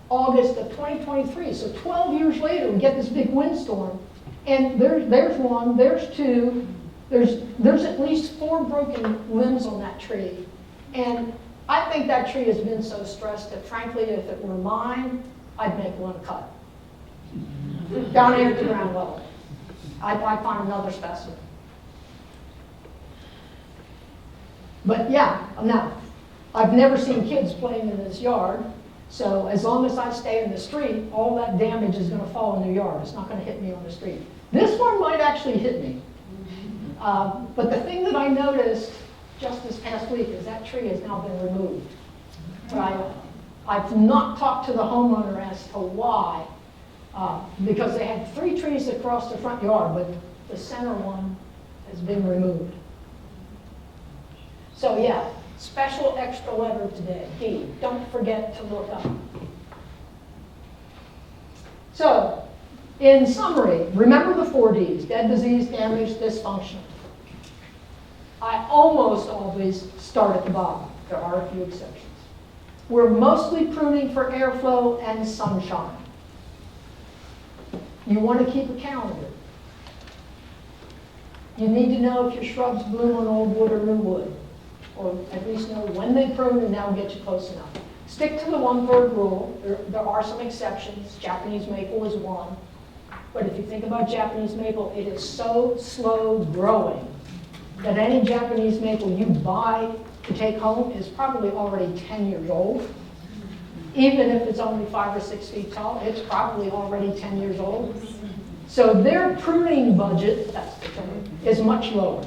August of 2023, so 12 years later, we get this big windstorm, and there's one, there's two, there's at least 4 broken limbs on that tree. And I think that tree has been so stressed that frankly, if it were mine, I'd make one cut. Down here at the ground level. I'd find another specimen. But yeah, now, I've never seen kids playing in this yard, so as long as I stay in the street, all that damage is going to fall in the yard. It's not going to hit me on the street. This one might actually hit me. But the thing that I noticed just this past week is that tree has now been removed. I've not talked to the homeowner as to why, because they had 3 trees across the front yard, but the center one has been removed. So yeah, special extra letter today. D, don't forget to look up. So, in summary, remember the 4 Ds: dead, disease, damaged, dysfunctional. I almost always start at the bottom. There are a few exceptions. We're mostly pruning for airflow and sunshine. You want to keep a calendar. You need to know if your shrubs bloom on old wood or new wood, or at least know when they prune, and that'll get you close enough. Stick to the 1/3 rule. There are some exceptions. Japanese maple is one. But if you think about Japanese maple, it is so slow growing that any Japanese maple you buy to take home is probably already 10 years old. Even if it's only 5 or 6 feet tall, it's probably already 10 years old. So their pruning budget, that's the term, is much lower.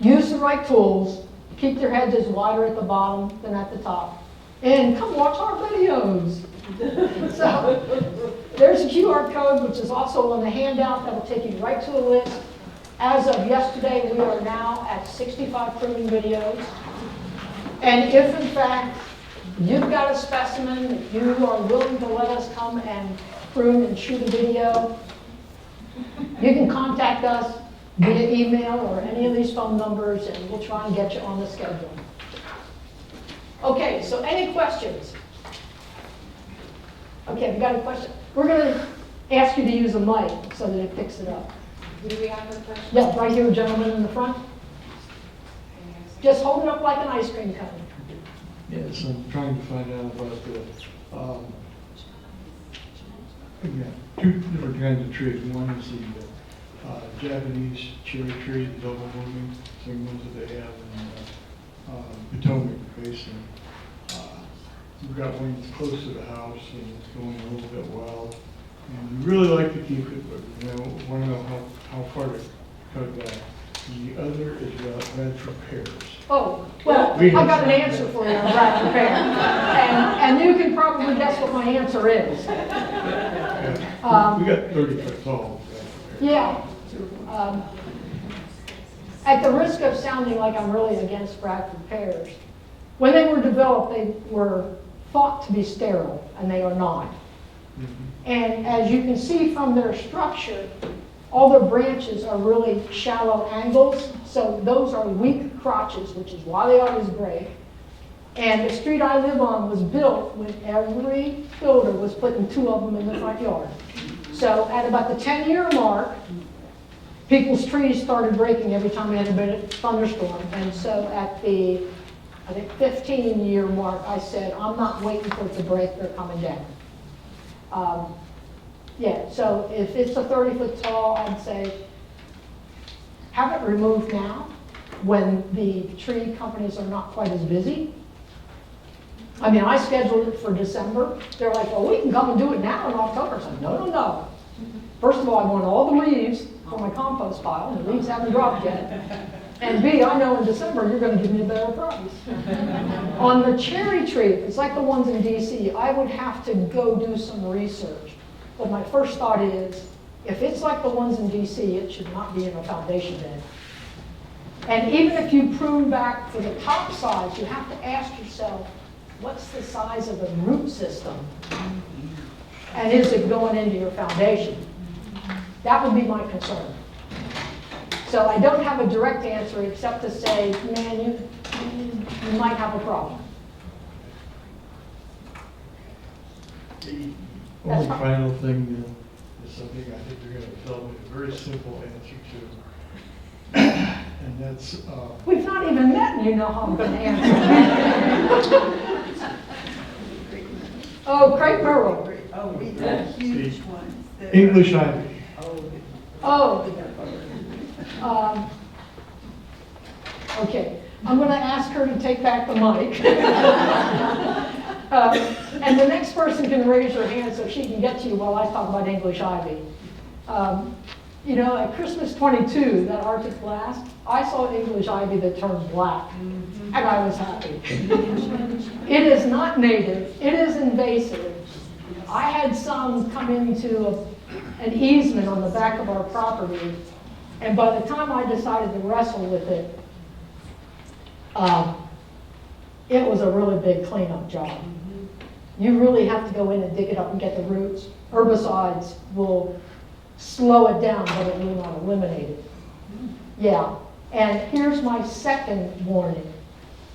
Use the right tools. Keep your hedges wider at the bottom than at the top. And come watch our videos. So there's a QR code, which is also on the handout, that will take you right to a list. As of yesterday, we are now at 65 pruning videos. And if, in fact, you've got a specimen that you are willing to let us come and prune and shoot a video, you can contact us via email or any of these phone numbers, and we'll try and get you on the schedule. Okay, so any questions? Okay, we got a question. We're going to ask you to use a mic so that it picks it up. Do we have a question? Yeah, right here, gentleman in the front. Just hold it up like an ice cream cone. Yes, I'm trying to find out about the, two different kinds of trees. One is the Japanese cherry tree, the double blooming, same ones that they have in Potomac Basin. We've got one that's close to the house and it's going a little bit wild. And we really like to keep it, but want to know how far to cut back. The other is Bradford pears. Oh, well, I got an answer for you on Bradford pear. And you can probably guess what my answer is. We got 30-foot tall Bradford pears. Yeah. At the risk of sounding like I'm really against Bradford pears, when they were developed, they were thought to be sterile, and they are not. Mhm. And as you can see from their structure, all their branches are really shallow angles, so those are weak crotches, which is why they always break. And the street I live on was built when every builder was putting 2 of them in the front yard. So at about the 10-year mark, people's trees started breaking every time we had a bit of thunderstorm. And so at the, I think, 15-year mark, I said, I'm not waiting for it to break, they're coming down. Yeah, so if it's a 30-foot tall, I'd say have it removed now when the tree companies are not quite as busy. I mean, I scheduled it for December. They're like, well, we can come and do it now in October. So no. First of all, I want all the leaves for my compost pile, and the leaves haven't dropped yet. And B, I know in December you're going to give me a better price. On the cherry tree, if it's like the ones in DC, I would have to go do some research. But my first thought is, if it's like the ones in DC, it should not be in a foundation bed. And even if you prune back for the top size, you have to ask yourself, what's the size of the root system? And is it going into your foundation? That would be my concern. So I don't have a direct answer except to say, man, you might have a problem. The only final thing is something I think you're going to tell me a very simple answer to. And that's... We've not even met and you know how I'm going to answer. Oh, crepe myrtle. Oh, the huge ones. English ivy. Okay. I'm going to ask her to take back the mic. And the next person can raise her hand so she can get to you while I talk about English ivy. You know, at Christmas 22, that Arctic blast, I saw English ivy that turned black, and I was happy. It is not native, it is invasive. I had some come into an easement on the back of our property, and by the time I decided to wrestle with it, it was a really big cleanup job. You really have to go in and dig it up and get the roots. Herbicides will slow it down, but it will not eliminate it. Yeah, and here's my second warning.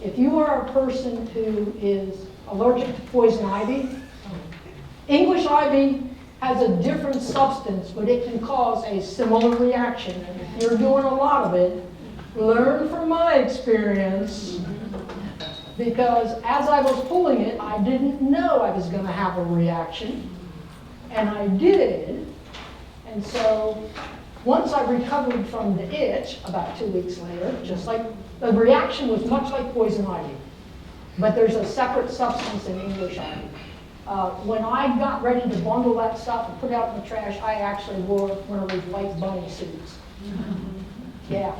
If you are a person who is allergic to poison ivy, English ivy has a different substance, but it can cause a similar reaction. And if you're doing a lot of it, learn from my experience, because as I was pulling it, I didn't know I was going to have a reaction, and I did. And so once I recovered from the itch, about 2 weeks later, just like the reaction was much like poison ivy, but there's a separate substance in English ivy. When I got ready to bundle that stuff and put it out in the trash, I actually wore one of those white bunny suits. Yeah.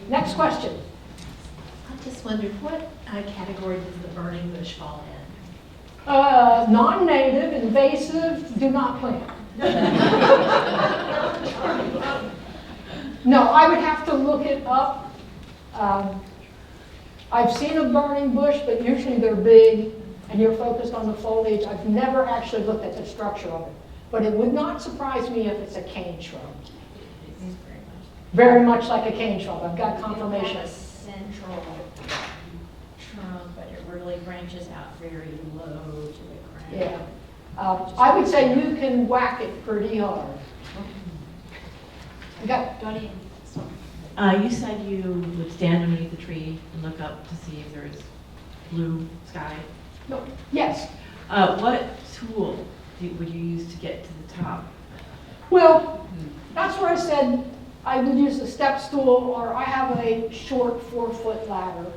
Next question. I just wondered, what category does the burning bush fall in? Non-native, invasive, do not plant. No, I would have to look it up. I've seen a burning bush, but usually they're big and you're focused on the foliage. I've never actually looked at the structure of it. But it would not surprise me if it's a cane shrub. It is Very much like a cane shrub. I've got confirmation. It has a central trunk, but it really branches out very low to the ground. Yeah. I would say you can whack it pretty hard. Donnie, You said you would stand underneath the tree and look up to see if there's blue sky. No. Yes. What tool would you use to get to the top? Well, that's where I said I would use a step stool, or I have a short 4-foot ladder,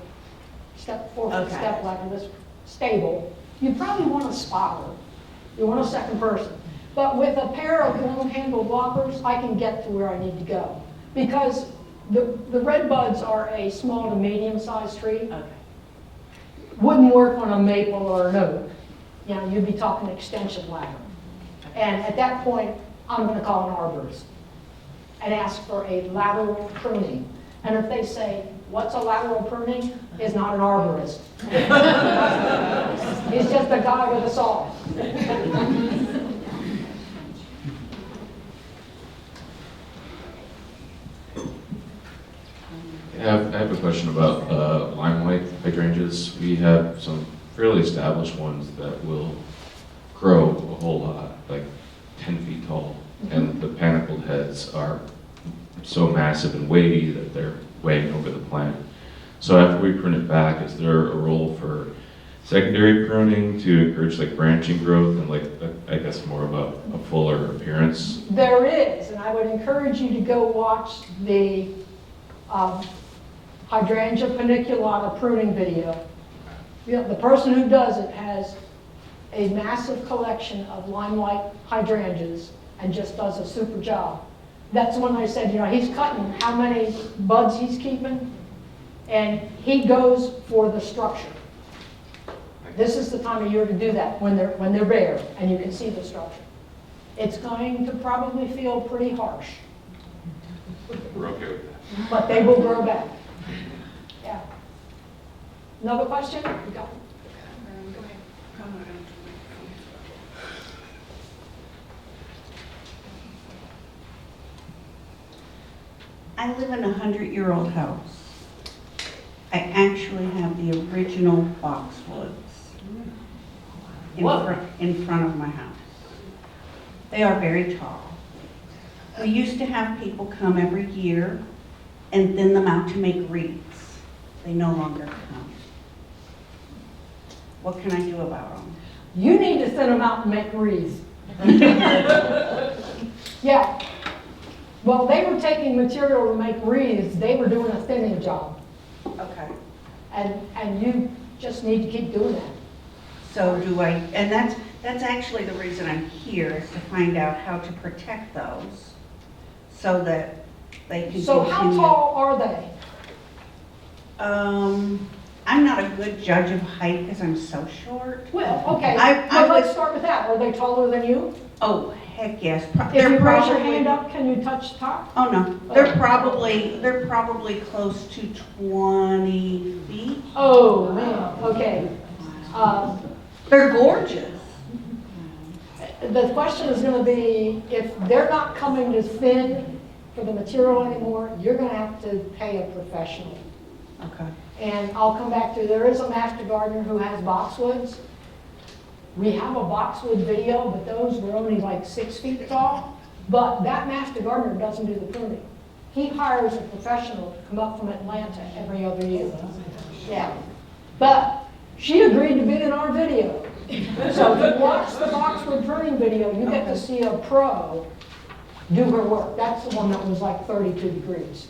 4-foot Okay. step ladder that's stable. You probably want a spotter. You want a second person. But with a pair of long-handled loppers, I can get to where I need to go. Because the red buds are a small to medium-sized tree. Okay. Wouldn't work on a maple or an oak. You know, you'd be talking extension ladder. And at that point, I'm going to call an arborist and ask for a lateral pruning. And if they say, what's a lateral pruning? Is not an arborist. He's just a guy with a saw. I have a question about limelight hydrangeas. We have some fairly established ones that will grow a whole lot, like 10 feet tall, and the panicled heads are so massive and weighty that they're weighing over the plant. So after we prune it back, is there a role for secondary pruning to encourage like branching growth and like, I guess more of a fuller appearance? There is, and I would encourage you to go watch the hydrangea paniculata pruning video. You know, the person who does it has a massive collection of limelight hydrangeas and just does a super job. That's when I said, you know, he's cutting how many buds he's keeping, and he goes for the structure. This is the time of year to do that, when they're bare and you can see the structure. It's going to probably feel pretty harsh, We're okay with that. but they will grow back. Yeah. Another question? You got it. I live in a 100-year-old house. I actually have the original boxwoods in front of my house. They are very tall. We used to have people come every year and thin them out to make wreaths. They no longer come. What can I do about them? You need to thin them out and make wreaths. Yeah. Well, they were taking material to make wreaths. They were doing a thinning job. Okay. And you just need to keep doing that. So do I, and That's actually the reason I'm here, is to find out how to protect those so that they can continue. So how tall are they? I'm not a good judge of height because I'm so short. Well, okay, I well, let's would- start with that. Are they taller than you? Oh, heck yes. If you raise your hand up, can you touch the top? Oh, no. They're probably close to 20 feet. Oh, man, okay. They're gorgeous. The question is gonna be, if they're not coming to thin for the material anymore, you're gonna have to pay a professional. Okay. And I'll come back to, there is a master gardener who has boxwoods. We have a boxwood video, but those were only like 6 feet tall. But that master gardener doesn't do the pruning. He hires a professional to come up from Atlanta every other year. Yeah. But she agreed to be in our video. So if you watch the boxwood pruning video, you get to see a pro do her work. That's the one that was like 32 degrees.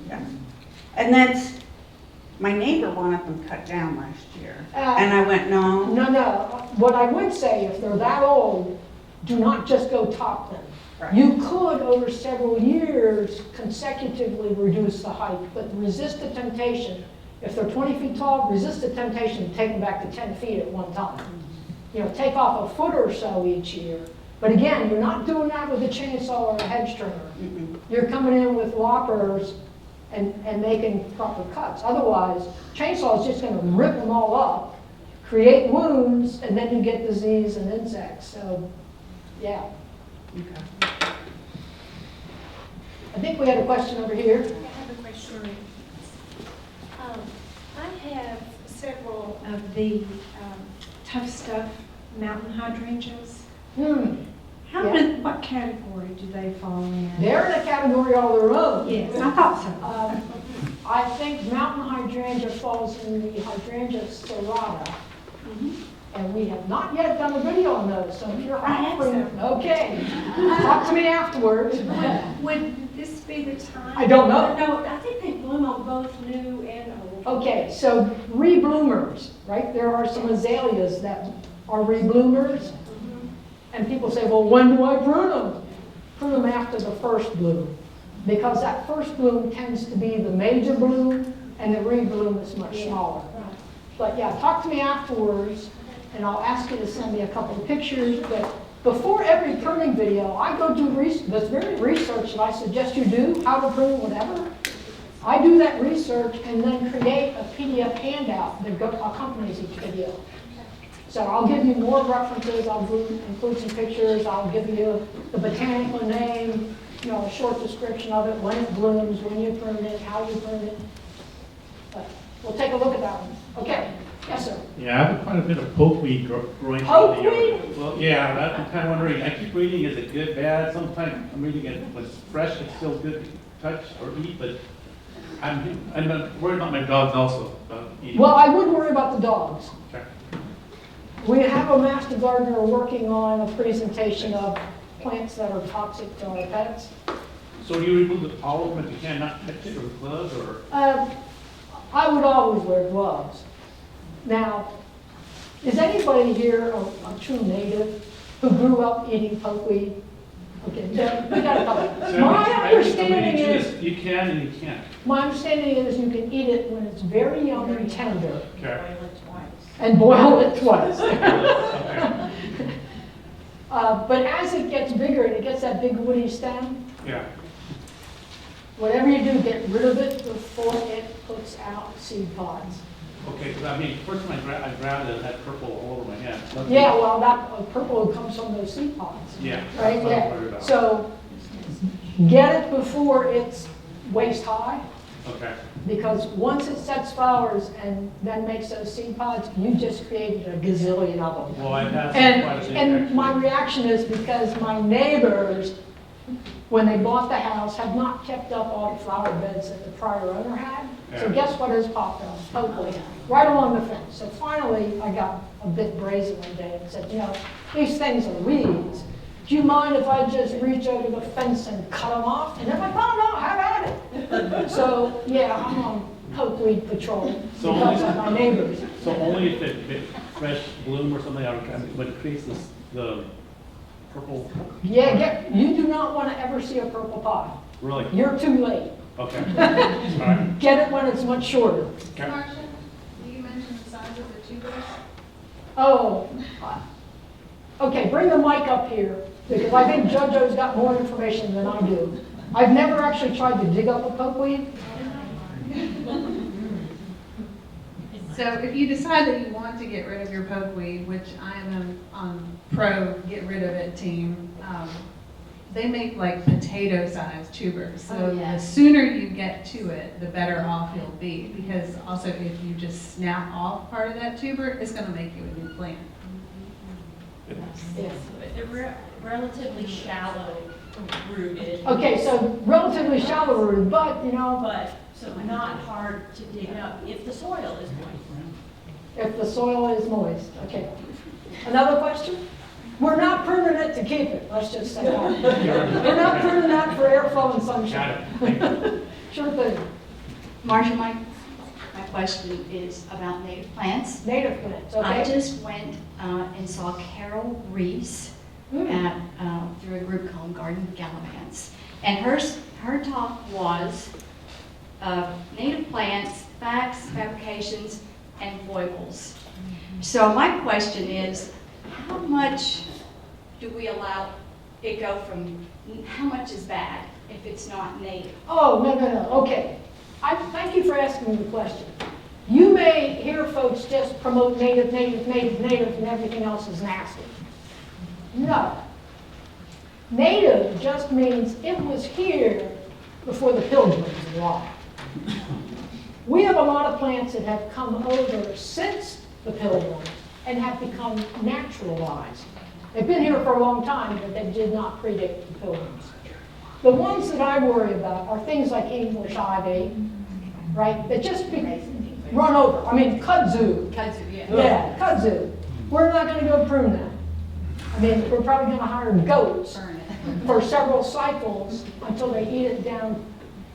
Yeah. And that's, my neighbor wanted them cut down last year. And I went, no. No. What I would say, if they're that old, do not just go top them. Right. You could, over several years, consecutively reduce the height, but resist the temptation. If they're 20 feet tall, resist the temptation to take them back to 10 feet at one time. You know, take off a foot or so each year. But again, you're not doing that with a chainsaw or a hedge trimmer. You're coming in with loppers and making proper cuts. Otherwise, chainsaw is just going to rip them all up, create wounds, and then you get disease and insects. So, yeah. Okay. I think we had a question over here. I have a question. I have several of the tough stuff mountain hydrangeas. What category do they fall in? They're in a category all their own. Yes, I thought so. I think mountain hydrangea falls in the hydrangea serrata. And we have not yet done a video on those, so if you're I have offering, some. okay, talk to me afterwards. Would this be the time? I don't know. No, I think they bloom on both new and old. Okay, so rebloomers, right? There are some azaleas that are rebloomers. And people say, well, when do I prune them? Prune them after the first bloom. Because that first bloom tends to be the major bloom, and the rebloom is much smaller. But yeah, talk to me afterwards, and I'll ask you to send me a couple of pictures. But before every pruning video, I go do this very research that I suggest you do, how to prune whatever. I do that research and then create a PDF handout that accompanies each video. So I'll give you more references, I'll include some pictures, I'll give you the botanical name, you know, a short description of it, when it blooms, when you prune it, how you prune it. But we'll take a look at that one. Okay, yes, sir. Yeah, I have quite a bit of pokeweed growing. Pokeweed? Well, yeah, I'm kind of wondering, I keep reading, is it good, bad? Sometimes I'm reading it when it's fresh, it's still good to touch or eat, but I'm worried about my dogs also, about eating. Well, I would worry about the dogs. Okay. We have a master gardener working on a presentation of plants that are toxic to our pets. So do you remove the pollen if you cannot touch it with gloves, or? I would always wear gloves. Now, is anybody here a true native who grew up eating pokeweed? Okay, we got a couple. So My I have understanding somebody is, you can and you can't. my understanding is you can eat it when it's very young and tender, Okay. and boil it twice. Okay. But as it gets bigger and it gets that big woody stem, Yeah. whatever you do, get rid of it before it puts out seed pods. Okay, because I mean, first time I grabbed it, it had purple all over my head. Luckily- Yeah, well, that purple comes from those seed pods. Yeah. Right, that's what I'm yeah. worried about. So get it before it's waist high, Okay. because once it sets flowers and then makes those seed pods, you just created a gazillion of them. Well, I've had And, quite a bit, and my actually. reaction is because my neighbors, when they bought the house, had not kept up all the flower beds that the prior owner had. So Yeah. guess what has popped up? Hopefully, right along the fence. So finally, I got a bit brazen one day and said, you know, these things are weeds. Do you mind if I just reach over the fence and cut them off? And they're like, oh no, have at it. So yeah, I'm on pokeweed patrol So because of my neighbors. So only if it fresh bloom or something, when it creates this the purple, Yeah, you do not want to ever see a purple pod. really? You're too late. Okay. All right. Get it when it's much shorter. Okay. Marcia, you mentioned the size of the tubers. Oh, okay, bring the mic up here, because I think JoJo's got more information than I do. I've never actually tried to dig up a pokeweed. So if you decide that you want to get rid of your pokeweed, which I am on pro get rid of it team, they make like potato-sized tubers. So Oh, the yes. sooner you get to it, the better off you'll be. Because also if you just snap off part of that tuber, it's going to make you a new plant. Yes, they're relatively shallow rooted. Okay, so relatively shallow rooted, but, But, so not hard to dig up if the soil is moist. if the soil is moist, okay. Another question? We're not pruning it to keep it, let's just say that. We're not pruning that for airflow and sunshine. Sure thing. Marcia, my question is about native plants. Native plants, I okay? just went and saw Carol Reese at, through a group called Garden Gallivants. And her talk was native plants, facts, fabrications, and foibles. So my question is, how much do we allow it go from, how much is bad if it's not native? Oh, no, okay. Thank you for asking the question. You may hear folks just promote native, and everything else is nasty. No. Native just means it was here before the pilgrims arrived. We have a lot of plants that have come over since the pilgrims and have become naturalized. They've been here for a long time, but they did not predate the pilgrims. The ones that I worry about are things like English ivy, right, that just run over. I mean, kudzu. Kudzu, yeah. Yeah, kudzu. We're not going to go prune that. I mean, we're probably going to hire goats Burn it. for several cycles until they eat it down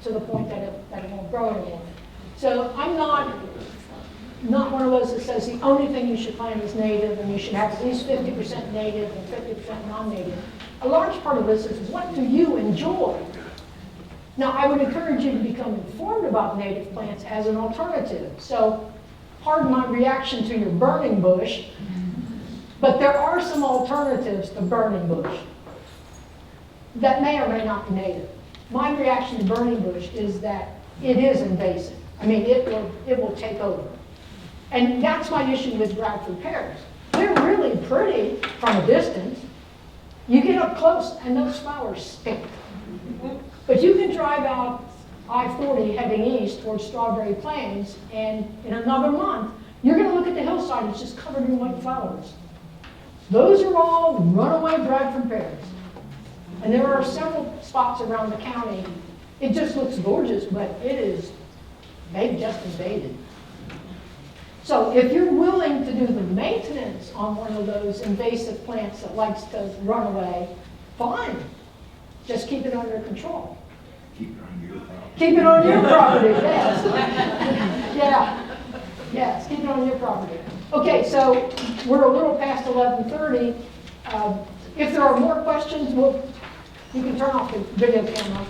to the point that it won't grow anymore. So I'm not one of those that says the only thing you should plant is native and you should have at least 50% native and 50% non-native. A large part of this is what do you enjoy? Now, I would encourage you to become informed about native plants as an alternative. So, pardon my reaction to your burning bush, but there are some alternatives to burning bush that may or may not be native. My reaction to burning bush is that it is invasive. I mean, it will take over. And that's my issue with Bradford pears. They're really pretty from a distance. You get up close and those flowers stink. But you can drive out I-40 heading east towards Strawberry Plains, and in another month, you're going to look at the hillside, it's just covered in white flowers. Those are all runaway Bradford pears. And there are several spots around the county. It just looks gorgeous, but they've just invaded. So if you're willing to do the maintenance on one of those invasive plants that likes to run away, fine. Just keep it under control. Keep it on your property. Keep it on your property, yes. Yeah, yes, keep it on your property. Okay, so we're a little past 11:30. If there are more questions, you can turn off the video camera.